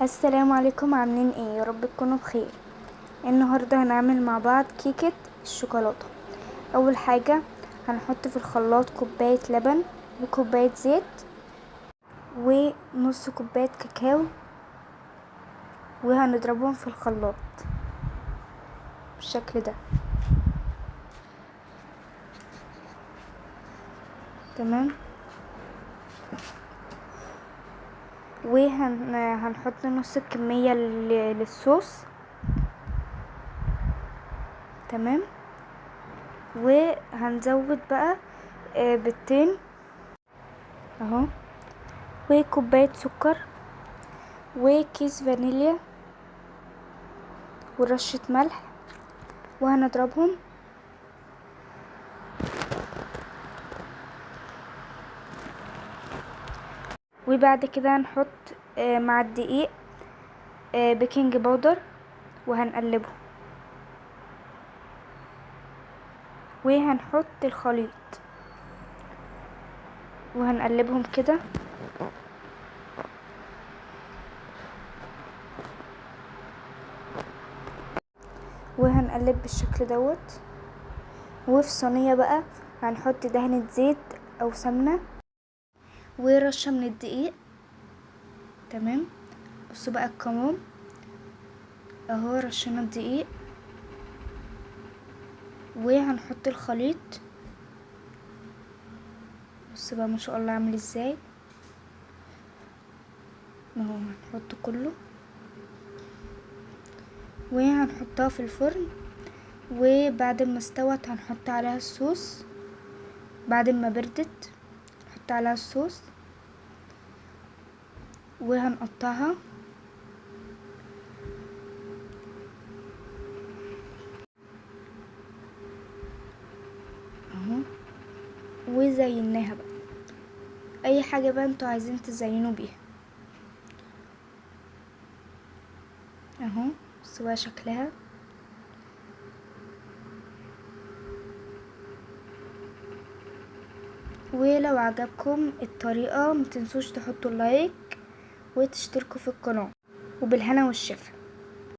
السلام عليكم، عاملين ايه؟ يا رب تكونوا بخير. النهارده هنعمل مع بعض كيكه الشوكولاته. اول حاجه هنحط في الخلاط كوبايه لبن وكوبايه زيت ونص كوبايه كاكاو، وهنضربهم في الخلاط بالشكل ده. تمام. هنحط نص الكميه للصوص. تمام. وهنزود بقى بيضتين اهو، وكوبايه سكر وكيس فانيليا ورشة ملح، وهنضربهم. وبعد كده هنحط مع الدقيق بيكنج باودر وهنقلبه، وهنحط الخليط وهنقلبهم كده. وهنقلب بالشكل دوت. وفي صينية بقى هنحط دهنة زيت او سمنة ورشة من الدقيق. تمام. بصوا بقى القوام اهو، رشينا الدقيق وهنحط الخليط. بصوا بقى ما شاء الله عامل ازاي اهو. هنحط كله وهنحطها في الفرن. وبعد ما استوت هنحط عليها الصوص. بعد ما بردت نحط عليها الصوص وهنقطعها اهو. وزيناها بقى اي حاجة بقى انتوا عايزين تزينوا بيها اهو. بصوا بقى شكلها. ولو عجبكم الطريقة متنسوش تحطوا لايك وتشتركوا في القناة، وبالهنا والشفا.